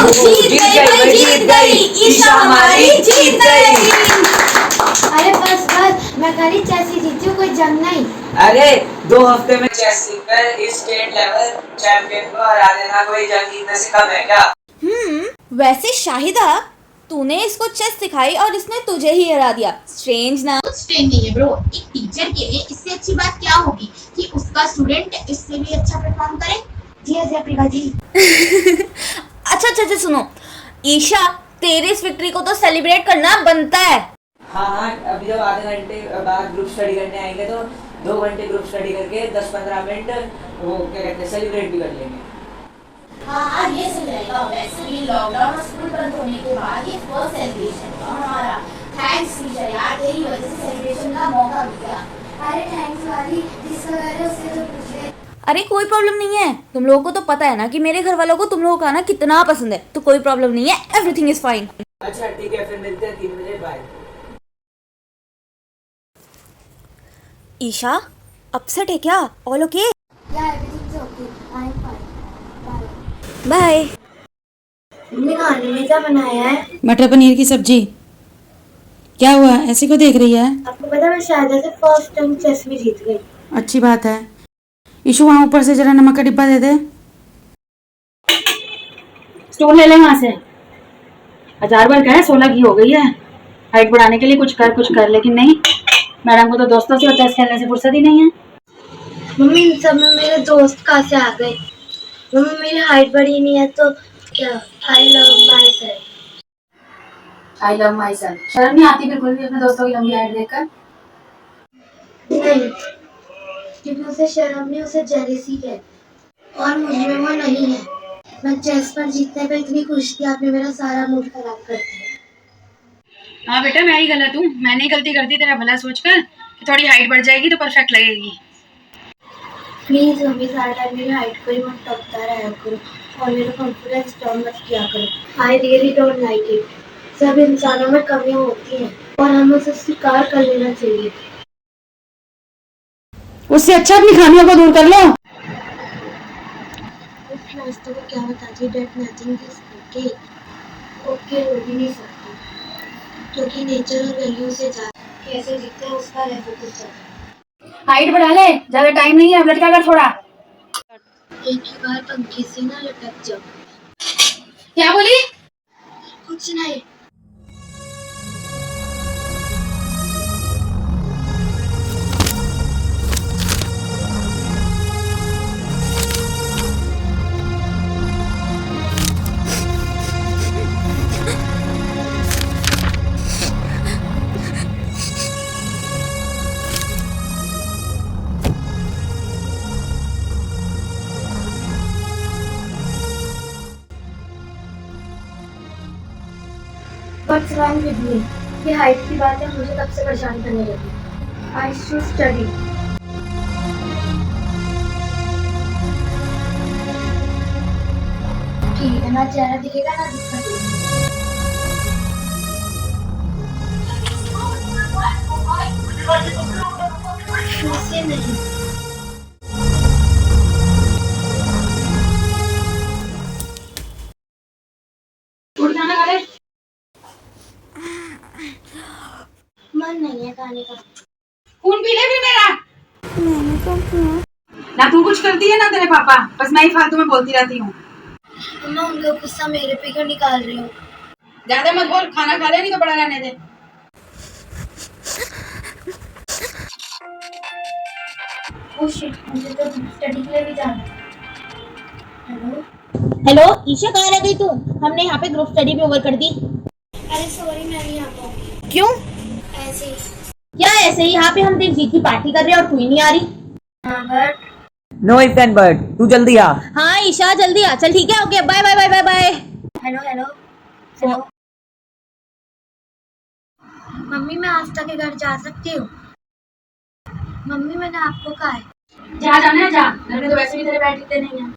जीत गई भाई, जीत गई। ईशा हमारी जीत गई। अरे बस बस, मैं खाली चेस ही जीती हूँ, कोई जंग नहीं। अरे 2 हफ्ते में चेस सीखकर इस स्टेट लेवल चैंपियन को हरा देना कोई जंग जीतने से कम है क्या? वैसे शाहिदा, तूने इसको चेस सिखाई और इसने तुझे ही हरा दिया। स्ट्रेंज ना? कुछ स्ट्रेंज नहीं है ब्रो। एक टीचर के लिए इससे अच्छी बात क्या होगी कि उसका स्टूडेंट इससे भी अच्छा परफॉर्म करे। जी हाँ प्रिका जी। अच्छा सुनो, ईशा तेरी इस विक्ट्री को तो सेलिब्रेट करना बनता है। हाँ, अभी जब आधे घंटे बाद ग्रुप स्टडी करने आएंगे तो 2 घंटे ग्रुप स्टडी करके 10-15 मिनट वो क्या कहते हैं सेलिब्रेट भी कर लेंगे। हाँ ये सही रहेगा। वैसे भी लॉकडाउन और स्कूल बंद होने के बाद ये फर्स्ट सेलिब्रेशन था हमारा। थैंक्स टीचर यार, तेरी वजह से सेलिब्रेशन का मौका मिल गया। अरे थैंक्स वाली, जिसका घर है उससे तो पूछ ले। अरे कोई प्रॉब्लम नहीं है, तुम लोगों को तो पता है ना कि मेरे घर वालों को तुम लोगों का आना कितना पसंद है, तो कोई प्रॉब्लम नहीं है, एवरीथिंग इज फाइन। अच्छा ठीक है, फिर मिलते हैं 3 बजे। बाय। ईशा अपसेट है क्या? All okay? यार everything is okay, I am fine. Bye. Bye. Mummy खाने में क्या बनाया है? मटर पनीर की सब्जी। क्या हुआ, ऐसे क्यों देख रही है? आपको पता है मैं शायद से फर्स्ट टाइम चेस में जीत गई। अच्छी बात है। ईशु वहाँ ऊपर से जरा नमक का डिब्बा दे दे। स्टूल ले ले वहां से। 1000 बार कहा है 16 की हो गई है। हाइट बढ़ाने के लिए कुछ कर, लेकिन नहीं, मैडम को तो दोस्तों से और चेस खेलने से फुर्सत ही नहीं है। मम्मी इन सब में मेरे दोस्त कहाँ से आ गए? मम्मी मेरी हाइट बढ़ी नहीं है तो क्या? I love my self. I love my self. शर्म नहीं आती बिल्कुल भी अपने दोस्तों की लंबी हाइट देखकर? नहीं, क्योंकि उसे शर्म नहीं, उसे जेलसी है और मुझ में वो नहीं है। मैं चेस पर जीतने पे इतनी खुश थी, आपने मेरा सारा मूड खराब कर दिया। हाँ बेटा, मैं ही गलत हूँ। मैंने ही गलती कर दी तेरा भला सोचकर कि थोड़ी हाइट बढ़ जाएगी तो परफेक्ट लगेगी। प्लीज मम्मी, सारा टाइम मेरी हाइट को ही मत टपकता रहा करो और मेरा कॉन्फिडेंस डाउन मत किया करो। I really don't like it. सब इंसानों में कमियां होती हैं और हमें उसे स्वीकार कर लेना चाहिए। उससे अच्छा अपनी खामियों को दूर कर लो। उस रास्तों को क्या बताती that nothing is okay. Okay हो भी नहीं सकता क्योंकि नेचर और वैल्यू से ज्यादा कैसे जीते हैं उसका रेफरेंस है। हाइट बढ़ा ले, ज्यादा टाइम नहीं है, अब लटका कर थोड़ा। एक ही बार पंखे से ना लटक जाओ। क्या बोली? कुछ नहीं। What's wrong with me? ये हाइट की बात है, मुझे तब से परेशान करने लगी। I should study. ठीक है, ना चेहरा दिखेगा ना दिक्कत होगी। नहीं। उठ खाना खा ले। मन नहीं है खाने का। खून पी ले भी मेरा। मैंने क्या किया? ना तू कुछ करती है ना तेरे पापा, बस मैं ही फालतू में बोलती रहती हूँ। मैं उनका गुस्सा मेरे पे क्यों निकाल रही हूँ? ज्यादा मत बोल, खाना खा ले नहीं तो पड़ा रहने दे। ओह शिट, मुझे तो स्टडी के लिए भी जाना है। हेलो हेलो ईशा, कहाँ रह गई तू? हमने यहाँ पे ग्रुप स्टडी भी ओवर कर दी। अरे सॉरी, मैं नहीं आ पाऊंगी। क्यों? ऐसे ही। क्या ऐसे ही? यहाँ पे हम तेरी जीत की पार्टी कर रहे हैं और तू ही नहीं आ रही। हाँ but know if and but, तू जल्दी आ। हाँ ईशा जल्दी आ। चल ठीक है, okay, bye bye bye bye bye. Hello hello hello mummy, मैं आस्था के घर जा सकती हूँ? मम्मी मैंने आपको कहा है। जा जाना है जा, घर में तो वैसे भी तेरे बैठ इतने नहीं है।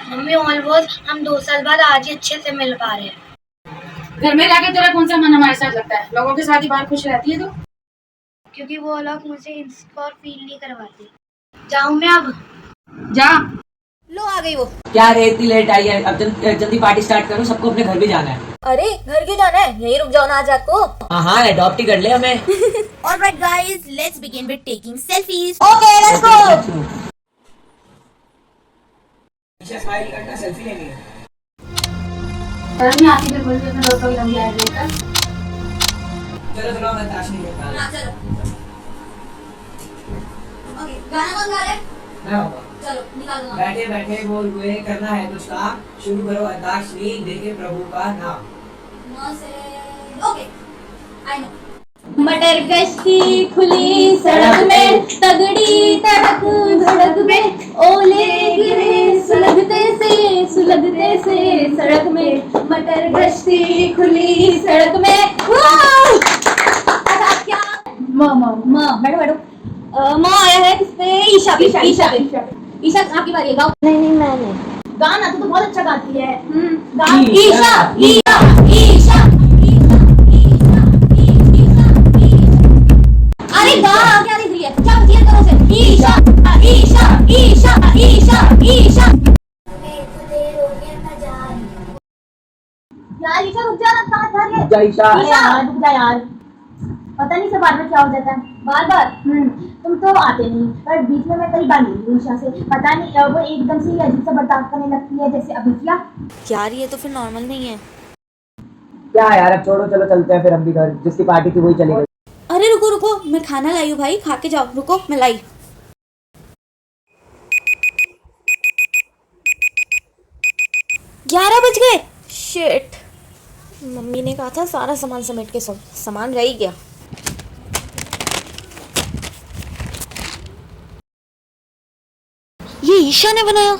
मम्मी ऑलमोस्ट हम 2 साल बाद आज ही अच्छे से मिल पा रहे हैं। घर में रहकर तेरा कौन सा मन हमारे साथ लगता है? लोगों के साथ ही बाहर खुश रहती है तू। क्योंकि वो लोग मुझे इंसिक्योर फील नहीं करवाते। जाऊँ मैं अब? जा। लो आ गई वो। क्या रे इतनी लेट आई है? अब जल्दी पार्टी स्टार्ट करो, सबको अपने घर भी जाना है। अरे घर क्यों जाना है, यहीं रुक जाओ ना आज रात को। हाँ हाँ अडॉप्ट ही कर ले हमें। Alright guys, let's begin with taking selfies. Okay let's go. Smile करना, सेल्फी लेनी है। शर्म नहीं आती बिल्कुल भी अपने दोस्तों की लंबी हाइट देखकर? चलो चलो मैं ताश नहीं खेलता। हाँ चलो। ओके गाना कौन गा रहा है? मैं होगा। चलो निकालो। बैठे बैठे बोल हुए करना है कुछ काम, शुरू करो अंताक्षरी, देखे प्रभु का नाम। Okay I know. मटर गश्ती खुली सड़क में, तगड़ी तड़क धड़क में, ओले गिरे सुलगते से सड़क में, मटर गश्ती खुली सड़क में। क्या बैठो माँ आया है किस पे? ईशा पे। ईशा आपकी बारी है, गाओ। नहीं मैंने गाना तो बहुत अच्छा गाती है। ईशा, ईशा ईशा अरे गा क्या देख रही है? क्या बतिया करो से? ईशा ईशा ईशा ईशा ईशा। यार ईशा रुक जा ना, कहाँ था ये? जय ईशा। ईशा रुक जा यार, पता नहीं से बार बार क्या हो जाता है। बार तुम तो आते नहीं, पर बीच में मैं कई बार मिली हूँ ईशा से, पता नहीं वो एकदम से ही अजीब सा बर्ताव करने लगती है, जैसे अभी किया। यार ये तो फिर नॉर्मल नहीं है। क्या यार, अब छोड़ो, चलो चलते हैं फिर हम भी घर। जिसकी पार्टी थी वही चली गई। अरे रुको रुको, मैं खाना लाई हूँ भाई, खा के जाओ। रुको मैं लाई। 11 बज गए। शिट, मम्मी ने कहा था सारा सामान समेट के सो, सामान रह ही गया। ये ईशा ने बनाया।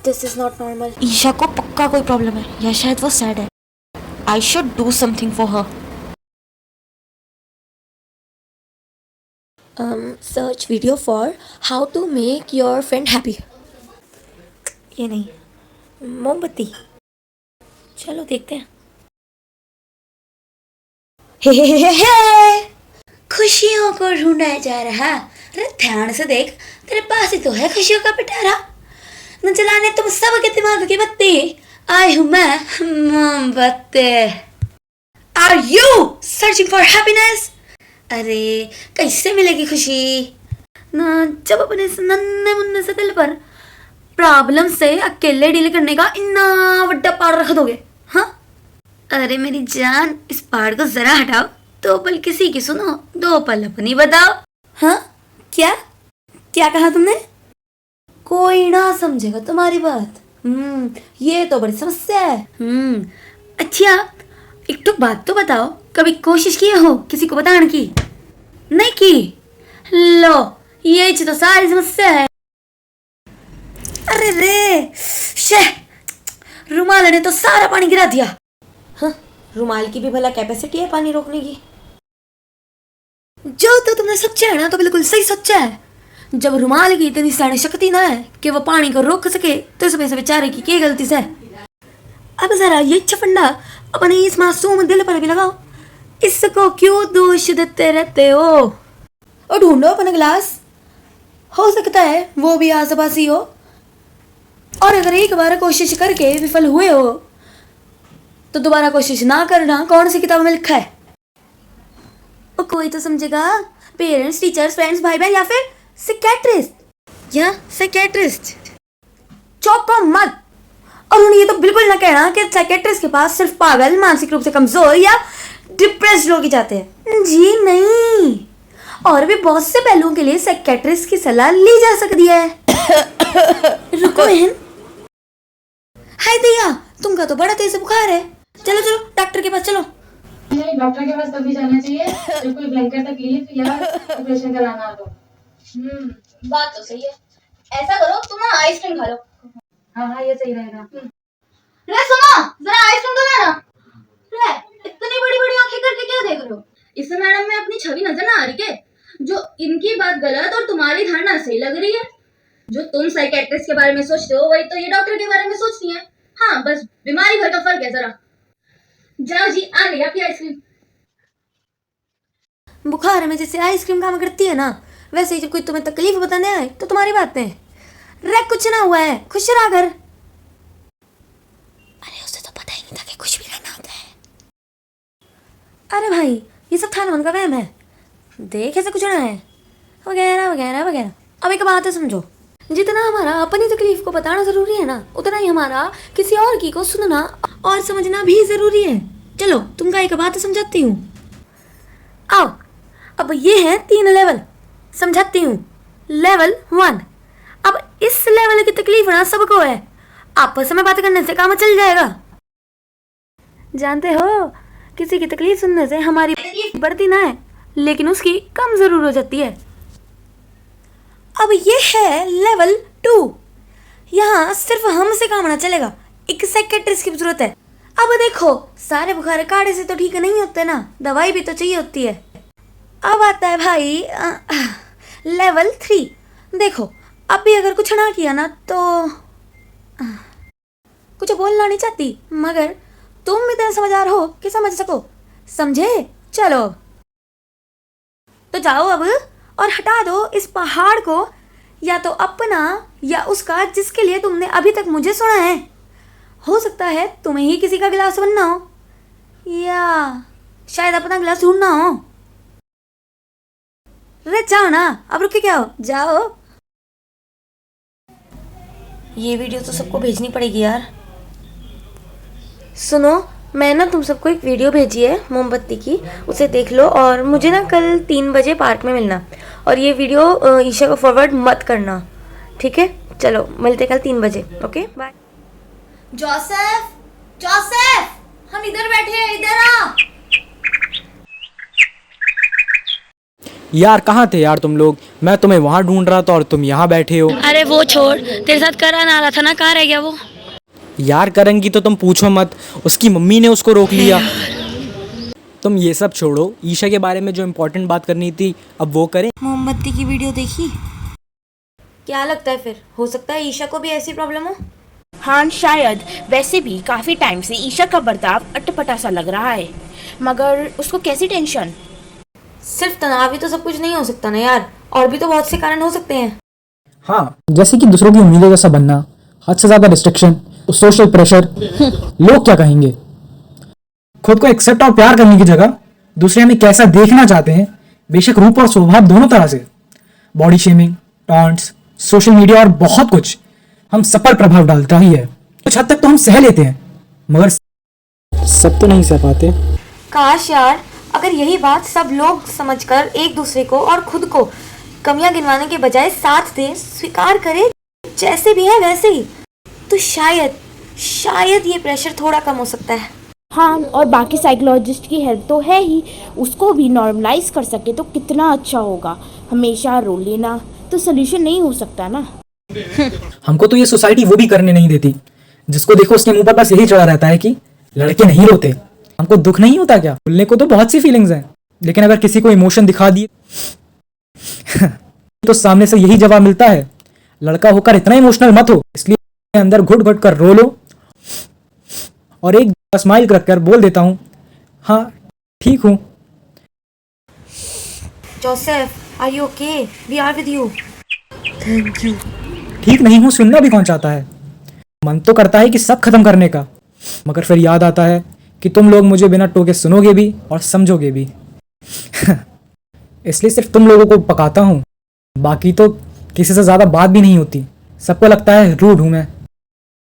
This is not normal. Isha को पक्का कोई प्रॉब्लम है या शायद वो सैड है। I should do something for her. Search video for how to make your friend happy. ये नहीं, मोमबत्ती। चलो देखते हैं। हे खुशियों को ढूंढा जा रहा। अरे ध्यान से देख, तेरे पास ही तो है खुशियों का पिटारा। न जलाने तुम सबके दिमाग की बत्ती, आई हूं मैं मोमबत्ती। Are you searching for happiness? अरे कैसे मिलेगी खुशी ना जब अपने इस नन्हे मुन्ने से दिल पर प्रॉब्लम से अकेले डील करने का इतना बड़ा पार रख दोगे? हाँ अरे मेरी जान, इस पहाड़ को जरा हटाओ, 2 पल किसी की सुनो, 2 पल अपनी बताओ। हाँ क्या क्या कहा तुमने? कोई ना समझेगा तुम्हारी बात। ये तो बड़ी समस्या है। अच्छा एक तो बात तो बताओ, कभी कोशिश की हो किसी को बताने की? नहीं की? लो ये तो सारी समस्या है। अरे रे शे, रुमाल ने तो सारा पानी गिरा दिया। हाँ, रुमाल की भी भला कैपेसिटी है पानी रोकने की? जो तो तुमने सोचा है ना तो बिल्कुल सही सोचा है। जब रुमाल की इतनी सारी शक्ति ना है कि वो पानी को रोक सके, तो इसमें से बेचारे की क्या गलती है? अब जरा ये चफंडा अपने इस मासूम दिल पर भी लगाओ। इसको क्यों दोष देते रहते हो? और ढूंढो अपना गिलास, हो सकता है वो भी आसपास ही हो। और अगर एक बार कोशिश करके विफल हुए हो तो दोबारा कोशिश ना करना। कौन सी किताब में लिखा है? और कोई तो समझेगा, पेरेंट्स, टीचर्स, फ्रेंड्स, भाई बहन या फिर साइकियाट्रिस्ट या साइकियाट्रिस्ट। चौंको मत। और उन्हें ये तो बिल्कुल ना कहना कि साइकियाट्रिस्ट के पास सिर्फ पागल, मानसिक रूप से कमजोर या डिप्रेस्ड लोग ही जाते हैं। जी नहीं, और भी बहुत से पहलुओं के लिए साइकियाट्रिस्ट की सलाह ली जा सकती है। रुको बहन। हाय दया, तुमका तो बड़ा तेज बुखार है। चलो चलो डॉक्टर के पास चलो। नहीं, डॉक्टर के पास तभी जाना चाहिए जब कोई भयंकर तकलीफ या ऑपरेशन कराना हो। बात तो सही है। ऐसा करो तुम ना आइसक्रीम खा लो। हाँ ये सही रहेगा। रे सुनो, जरा आइसक्रीम तो लाना। रे इतनी बड़ी बड़ी आंखें करके क्या देख रहे हो? इससे मैडम में अपनी छवि नजर ना आ रही के? जो इनकी बात गलत और तुम्हारी धारणा सही लग रही है। जो तुम साइकियाट्रिस्ट के बारे में सोचते हो वही तो ये डॉक्टर के बारे में सोचती है। हाँ बस बीमारी भर का फर्क है जरा। जाओ जी, आ गई आपकी आइसक्रीम। बुखार में जैसे आइसक्रीम काम करती है ना, वैसे ही जब कोई तुम्हें तकलीफ बताने आए तो तुम्हारी बातें रे कुछ ना हुआ है, खुश रहा कर। अरे उसे तो पता ही नहीं था कि कुछ भी करना होता है। अरे भाई ये सब थाना मन का वहम है, देख ऐसे कुछ ना है वगैरह वगैरह वगैरह। अब एक बात है समझो, जितना हमारा अपनी तकलीफ को बताना जरूरी है ना, उतना ही हमारा किसी और की को सुनना और समझना भी जरूरी है। चलो तुमका एक बात समझाती हूँ। आओ, अब ये है 3 लेवल, समझाती हूँ। लेवल 1, अब इस लेवल की तकलीफ ना सबको है, आपस में बात करने से काम चल जाएगा। जानते हो किसी की तकलीफ सुनने से हमारी बढ़ती ना है, लेकिन उसकी कम जरूर हो जाती है। अब ये है लेवल 2, यहाँ सिर्फ हमसे काम ना चलेगा, एक साइकियाट्रिस्ट की जरूरत है। अब देखो सारे बुखार काढ़े से तो ठीक नहीं होते ना, दवाई भी तो चाहिए होती है। अब आता है भाई लेवल 3। देखो अब भी अगर कुछ ना किया ना तो कुछ बोलना नहीं चाहती, मगर तुम इतने समझदार हो कि समझ सको, समझे? चलो तो जाओ अब और हटा दो इस पहाड़ को, या तो अपना या उसका जिसके लिए तुमने अभी तक मुझे सुना है। हो सकता है तुम्हें ही किसी का गिलास बनना हो, या शायद अपना गिलास ढूंढना हो। अरे जाओ ना, अब रुके क्या हो, जाओ। ये वीडियो तो सबको भेजनी पड़ेगी यार। सुनो, मैं ना तुम सबको एक वीडियो भेजी है मोमबत्ती की, उसे देख लो और मुझे ना कल 3 बजे पार्क में मिलना। और ये वीडियो ईशा को फॉरवर्ड मत करना, ठीक है? चलो मिलते कल 3 बजे, ओके बाय। जोसेफ, जोसेफ, हम इधर बैठे हैं, इधर आ। यार कहाँ थे यार तुम लोग? मैं तुम्हें वहाँ ढूंढ रहा था और तुम यहाँ बैठे हो। अरे वो छोड़, तेरे साथ करण आ रहा था ना, कहाँ रह गया वो? यार करण की तो तुम पूछो मत, उसकी मम्मी ने उसको रोक लिया। तुम ये सब छोड़ो, ईशा के बारे में जो इम्पोर्टेंट बात करनी थी अब वो करें। मोमबत्ती की वीडियो देखी? क्या लगता है फिर, हो सकता है ईशा को भी ऐसी प्रॉब्लम हो? हाँ शायद। वैसे भी काफ़ी टाइम से ईशा का बर्ताव अटपटा सा लग रहा है, मगर उसको कैसी टेंशन? सिर्फ तनाव ही तो सब कुछ नहीं हो सकता ना यार, और भी तो बहुत से कारण हो सकते हैं। हाँ, जैसे कि दूसरों की उम्मीदों जैसा बनना, हद से ज़्यादा रिस्ट्रिक्शन, सोशल प्रेशर, लोग क्या कहेंगे। खुद को एक्सेप्ट और प्यार करने की जगह दूसरे हमें कैसा देखना चाहते हैं, बेशक रूप और स्वभाव दोनों तरह से, body shaming, taunts, social media और बहुत कुछ हम सब पर प्रभाव डालता ही है। कुछ हद तक तो हम सह लेते हैं, मगर सब तो नहीं सह पाते। काश यार अगर यही बात सब लोग समझकर एक दूसरे को और खुद को कमियां गिनवाने के बजाय साथ दे, स्वीकार करे जैसे भी है वैसे ही, तो शायद ये प्रेशर थोड़ा कम हो सकता है। हाँ, और बाकी साइकोलॉजिस्ट की हेल्प तो है ही, उसको भी नॉर्मलाइज कर सके तो कितना अच्छा होगा। हमेशा रो लेना तो सोल्यूशन नहीं हो सकता ना। हमको तो ये सोसाइटी वो भी करने नहीं देती, जिसको देखो उसके मुंह पर बस यही चढ़ा रहता है कि लड़के नहीं रोते। हमको दुख नहीं होता क्या? बोलने को तो बहुत सी फीलिंग्स हैं, लेकिन अगर किसी को इमोशन दिखा दिए तो सामने से यही जवाब मिलता है, लड़का होकर इतना इमोशनल मत हो। इसलिए अंदर घुट घुट कर रो लो और एक स्माइल रखकर बोल देता हूँ, हाँ ठीक हूँ। Joseph, are you okay? We are with you. Thank you. ठीक नहीं हूँ सुनना भी कौन चाहता है? मन तो करता है कि सब खत्म करने का, मगर फिर याद आता है कि तुम लोग मुझे बिना टोके सुनोगे भी और समझोगे भी। इसलिए सिर्फ तुम लोगों को पकाता हूँ, बाकी तो किसी से ज़्यादा बात भी नहीं होती। सबको लगता है रूड हूँ मैं।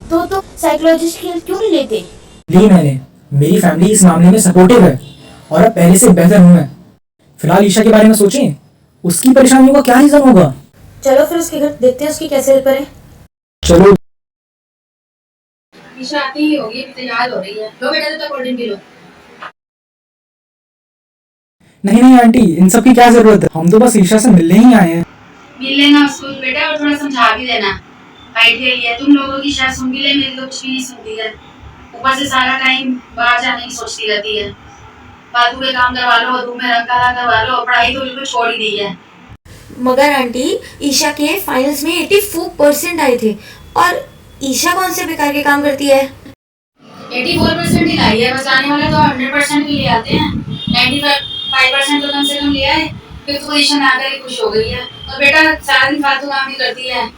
तो साइकोलॉजिस्ट की हेल्प क्यों नहीं लेते? ली मैंने, मेरी फैमिली इस मामले में सपोर्टिव है और अब पहले से बेहतर हूँ मैं। फिलहाल ईशा के बारे में सोचें, उसकी परेशानियों का क्या रीज़न होगा। चलो फिर उसके घर देखते हैं उसकी कैसे हेल्प करें। चलो। ईशा आती ही होगी, तैयार हो रही है। लो बेटा तो कोल्ड ड्रिंक पी लो। नहीं आंटी, इन सब की क्या जरूरत है, हम तो बस ईशा से मिलने ही आए हैं। मिल लेना उसको बेटा और थोड़ा समझा भी देना। हाइट के लिए तुम लोगों की शायद सुन भी ले, मेरी तो कुछ भी नहीं सुनती है। ऊपर से सारा टाइम बाहर जाने की सोचती रहती है। फालतू के काम करवा लो, रूम में रंग काला करवा लो, पढ़ाई तो बिल्कुल छोड़ ही दी है। मगर आंटी, ईशा के फाइनल्स में 84% आए थे, और ईशा कौन से बेकार के काम करती है? 84% ही लाई है, बस आने वाले तो 100% भी ले आते हैं। 95% तो कम से कम लिया है। फिफ्थ पोजीशन आकर ही खुश हो गई है। और बेटा सारा दिन फालतू काम ही करती है,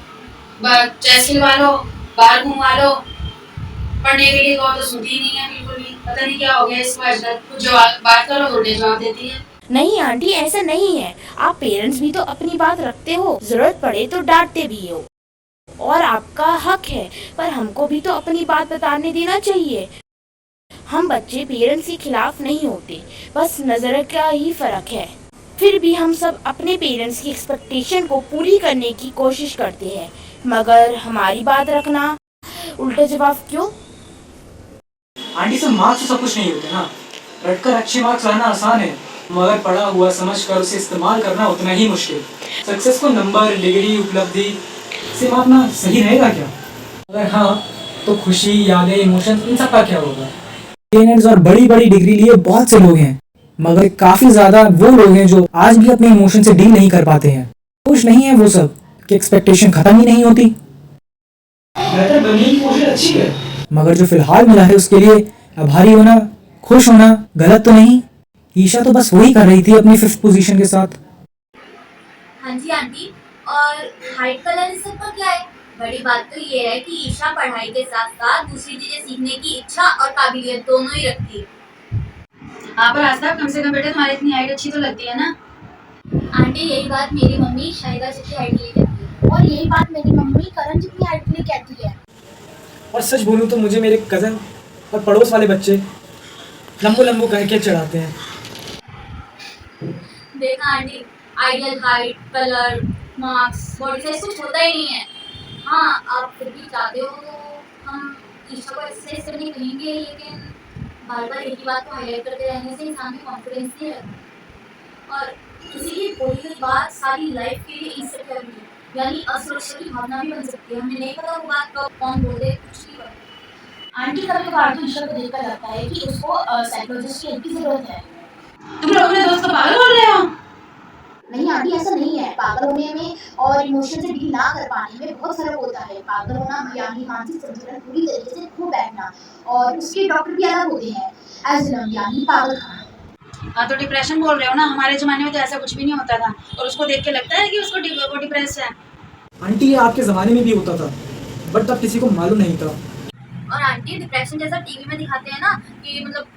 चेस खिलवा लो, बाहर घुमा लो, पढ़ने के लिए कहो तो सुनती ही नहीं है बिल्कुल भी। पता नहीं क्या हो गया इसको आजकल, कुछ जवाब बात करो तो उल्टे जवाब देती है। नहीं आंटी, ऐसा नहीं है। आप पेरेंट्स भी तो अपनी बात रखते हो, जरूरत पड़े तो डांटते भी हो, और आपका हक है, पर हमको भी तो अपनी बात बताने देना चाहिए। हम बच्चे पेरेंट्स के खिलाफ नहीं होते, बस नजर का ही फर्क है। फिर भी हम सब अपने पेरेंट्स की एक्सपेक्टेशन को पूरी करने की कोशिश करते हैं, मगर हमारी बात रखना, उल्टे जवाब क्यों? आंटी सब मार्क्स से सब कुछ नहीं होते ना। रटकर अच्छे मार्क्स लाना आसान है, मगर पढ़ा हुआ समझ कर उसे इस्तेमाल करना उतना ही मुश्किल। सक्सेस को नंबर, डिग्री, उपलब्धि से मापना सही रहेगा क्या? अगर हाँ, तो खुशी, यादें, इमोशन, इन सब का क्या होगा? पेरेंट्स और बड़ी बड़ी डिग्री लिए बहुत से लोग हैं, मगर काफी ज्यादा वो लोग हैं जो आज भी अपने इमोशन से डील नहीं कर पाते हैं। खुश नहीं है वो सब कि एक्सपेक्टेशन खत्म ही नहीं होती। बेहतर बनने की कोशिश अच्छी है, मगर जो फिलहाल मिला है उसके लिए आभारी होना, खुश होना गलत तो नहीं। ईशा तो बस वही कर रही थी अपनी 5th पोजीशन के साथ। हाँ जी आंटी, और हाइट कलर इस सब पर क्या है? बड़ी बात तो ये है कि ईशा पढ़ाई के साथ साथ दूसरी चीजें सीखने की इच्छा और काबिलियत दोनों ही रखती है। हाँ, पर आस्था कम से कम बेटा तुम्हारी इतनी हाइट अच्छी तो लगती है ना। आंटी यही बात मेरी मम्मी शाहिदा जी की हाइट के लिए कहती है, और यही बात मेरी मम्मी करण जी की हाइट के लिए कहती है। और सच बोलूं तो मुझे मेरे कजन और पड़ोस वाले बच्चे लंबू लंबू करके चढ़ाते हैं। देखा aunty, ideal height, colour, marks, body size कुछ होता ही नहीं है। हाँ, आप फिर भी चाहते हो तो हम ईशा को एक्सरसाइज करने कहेंगे, लेकिन बार बार एक ही बात को हाईलाइट करते रहने से इंसान की कॉन्फिडेंस नहीं रहता, और किसी की बोली हुई बात सारी लाइफ के लिए इनसिक्योरिटी यानी असुरक्षा की भावना भी बन सकती है। हमें नहीं पता वो बात कब कौन बोल दे, कुछ नहीं पता। आंटी कभी कभार तो ईशा को देखकर लगता है कि उसको साइकोलॉजिस्ट की हेल्प की जरूरत है। तुम लोग अपने दोस्त को पागल बोल रहे हो? नहीं आंटी, ऐसा नहीं है। पागल होने में और इमोशन से डील ना कर पाने में बहुत फर्क होता है। पागल होना यानी मानसिक संतुलन पूरी तरीके से खो बैठना, और उसके डॉक्टर भी अलग होते हैं। एज़िलम यानी पागल खाना। हाँ, तो डिप्रेशन बोल रहे हो ना। हमारे जमाने में तो ऐसा कुछ भी नहीं होता था, और उसको देख के लगता है कि उसको वो डिप्रेस है। आंटी ये आपके जमाने में भी होता था, बट तब किसी को मालूम नहीं था। और आंटी डिप्रेशन जैसा टीवी में दिखाते हैं ना कि मतलब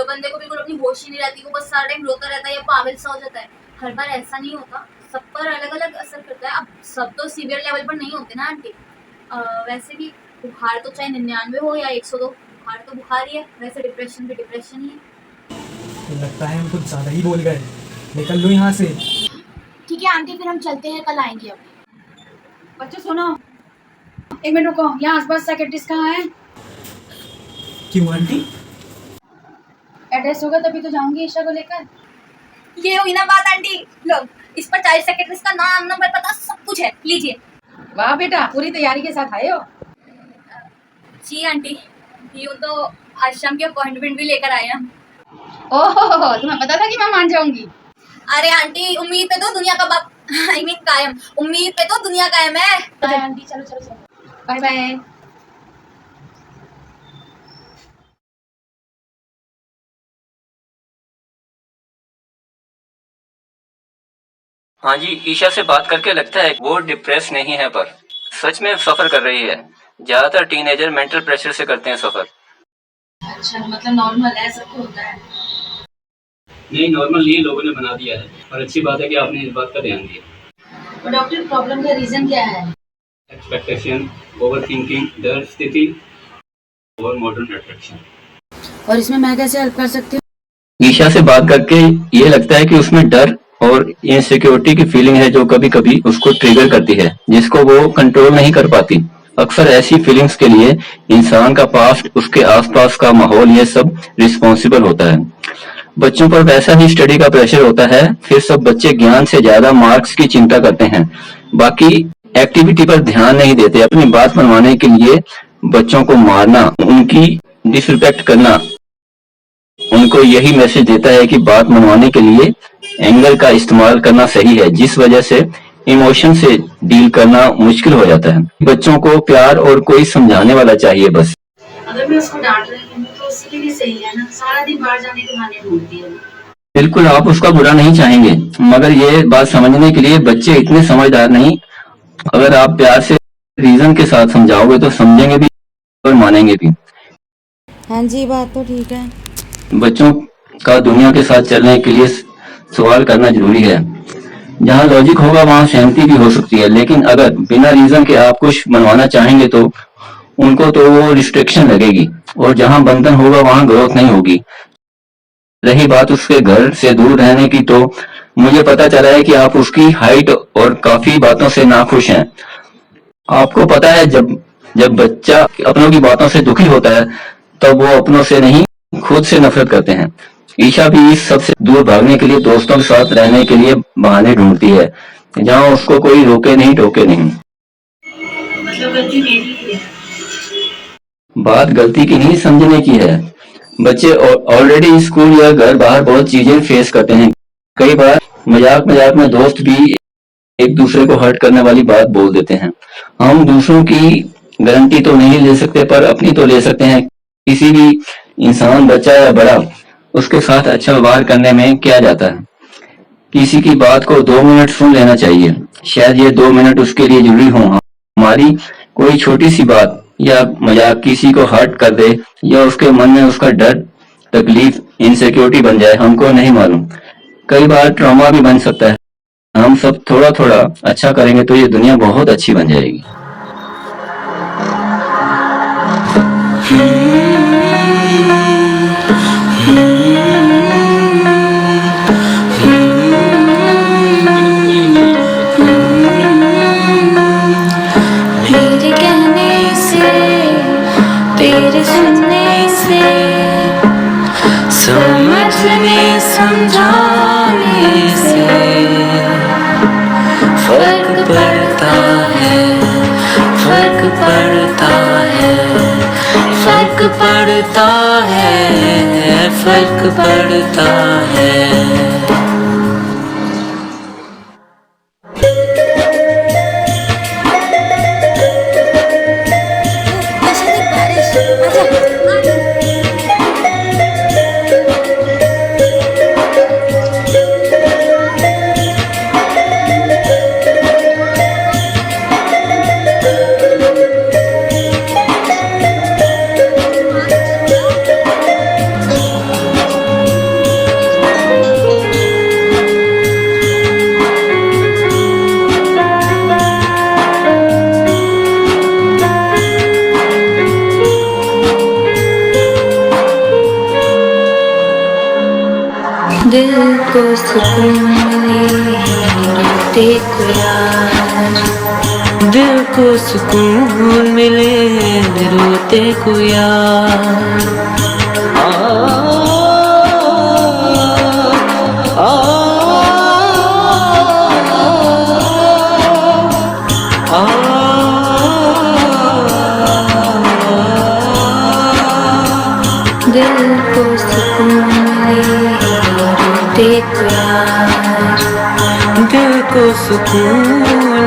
बंदे को बिल्कुल अपनी होश ही नहीं रहती, वो बस सारा टाइम रोता रहता है या पागल सा हो जाता है। हर बार ऐसा नहीं होता, सब पर अलग अलग असर करता है। अब सब तो सीवियर लेवल पर नहीं होते ना आंटी। वैसे भी बुखार तो चाहे 99 हो या 102, बुखार तो बुखार ही है। वैसे डिप्रेशन भी डिप्रेशन ही है। लगता है हम कुछ ज्यादा ही बोल गए, निकल लो यहाँ से। ठीक है आंटी, फिर हम चलते हैं, कल आएंगे। अब बच्चों सुनो, एक मिनट रुको। यहाँ आसपास साइकियाट्रिस्ट कहाँ है? क्यों आंटी? एड्रेस होगा तभी तो जाऊंगी ईशा को लेकर। ये हुई ना बात आंटी। लो, इस पर 40 सेकंड का नाम, नंबर, पता सब कुछ है, लीजिए। वाह बेटा, पूरी तैयारी के साथ आए हो। जी आंटी, यूँ तो आज शाम की अपॉइंटमेंट भी लेकर आए हैं। ओहो, तुम्हें पता था कि मैं मान जाऊंगी? अरे आंटी, उम्मीद पे तो दुनिया का बाप आई मीन कायम, उम्मीद पे तो दुनिया कायम है। बाय आंटी, चलो चलो चलो, बाय बाय। हाँ जी, ईशा से बात करके लगता है वो डिप्रेस नहीं है, पर सच में सफर कर रही है। ज्यादातर टीनेजर मेंटल प्रेशर से करते हैं सफर। अच्छा, मतलब नॉर्मल है, सबको होता है। नहीं, नॉर्मल नहीं, लोगों ने बना दिया है, और अच्छी बात है कि आपने इस बात का ध्यान दिया। तो डॉक्टर, प्रॉब्लम का रीजन क्या है? एक्सपेक्टेशन, ओवर थिंकिंग, डर स्थिति और मॉडर्न अट्रैक्शन। और इसमें मैं कैसे हेल्प कर सकती हूँ? ईशा से बात करके ये लगता है कि उसमें डर और इनसिक्योरिटी की फीलिंग है जो कभी कभी उसको ट्रिगर करती है, जिसको वो कंट्रोल नहीं कर पाती। अक्सर ऐसी फीलिंग्स के लिए इंसान का पास्ट, उसके आसपास का माहौल, ये सब रिस्पॉन्सिबल होता है। बच्चों पर वैसा ही स्टडी का प्रेशर होता है। फिर सब बच्चे ज्ञान से ज्यादा मार्क्स की चिंता करते हैं, बाकी एक्टिविटी पर ध्यान नहीं देते। अपनी बात मनवाने के लिए बच्चों को मारना, उनकी डिसरिस्पेक्ट करना उनको यही मैसेज देता है कि बात मनवाने के लिए एंगर का इस्तेमाल करना सही है, जिस वजह से इमोशन से डील करना मुश्किल हो जाता है। बच्चों को प्यार और कोई समझाने वाला चाहिए बस। अगर मैं उसको डांट रही हूँ तो उसके लिए भी सही है ना, सारा दिन बाहर जाने के बहाने ढूंढती है। बिल्कुल, आप उसका बुरा नहीं चाहेंगे, मगर ये बात समझने के लिए बच्चे इतने समझदार नहीं। अगर आप प्यार से रीजन के साथ समझाओगे तो समझेंगे भी और मानेंगे भी। हाँ जी, बात तो ठीक है। बच्चों का दुनिया के साथ चलने के लिए सवाल करना जरूरी है। जहाँ लॉजिक होगा वहाँ सहमति भी हो सकती है, लेकिन अगर बिना रीजन के आप कुछ मनवाना चाहेंगे तो उनको तो वो रिस्ट्रिक्शन लगेगी, और जहाँ बंधन होगा वहाँ ग्रोथ नहीं होगी। रही बात उसके घर से दूर रहने की, तो मुझे पता चला है कि आप उसकी हाइट और काफी बातों से नाखुश हैं। आपको पता है जब जब बच्चा अपनों की बातों से दुखी होता है तब वो अपनों से नहीं खुद से नफरत करते हैं। ईशा भी इस सबसे दूर भागने के लिए दोस्तों के साथ रहने के लिए बहाने ढूंढती है, जहाँ उसको कोई रोके नहीं टोके नहीं। मतलब गलती मेरी ही है। बात गलती की नहीं, समझने की है। बच्चे ऑलरेडी स्कूल या घर बाहर बहुत चीजें फेस करते हैं। कई बार मजाक मजाक में दोस्त भी एक दूसरे को हर्ट करने वाली बात बोल देते हैं। हम दूसरों की गारंटी तो नहीं ले सकते, पर अपनी तो ले सकते हैं। किसी भी इंसान, बच्चा या बड़ा, उसके साथ अच्छा व्यवहार करने में क्या जाता है। किसी की बात को 2 मिनट सुन लेना चाहिए, शायद ये 2 मिनट उसके लिए जरूरी हो। हमारी कोई छोटी सी बात या मजाक किसी को हर्ट कर दे, या उसके मन में उसका डर, तकलीफ, इनसिक्योरिटी बन जाए, हमको नहीं मालूम। कई बार ट्रॉमा भी बन सकता है। हम सब थोड़ा थोड़ा अच्छा करेंगे तो ये दुनिया बहुत अच्छी बन जाएगी। मेरे कहने से, तेरे सुनने से, समझने समझाने से फर्क पड़ता है, फर्क पड़ता है, फर्क पड़ता है, फर्क पड़ता है। दिल को सुकून मिले रोते को यार, दिल को सुकून मिले रोते को यार। दिल को सुकून मिले रोते को यार, दिल को सुकून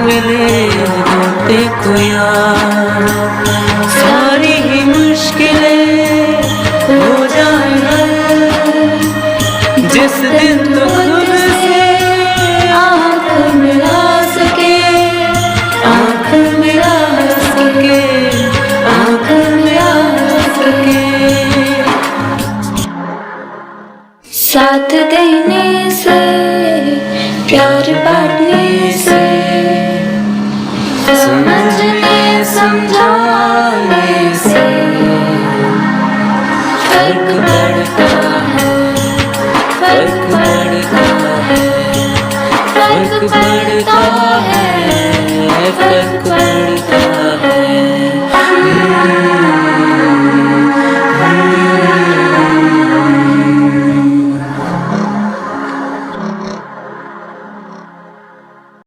मिले रोते को यार। सारी ही मुश्किलें हो जाए जिस दिन तो खुद से आँख मिला सके, आँख मिला सके, आँख मिला सके। साथ देने से, प्यार बांटने से, समझने समझाने से फर्क पड़ता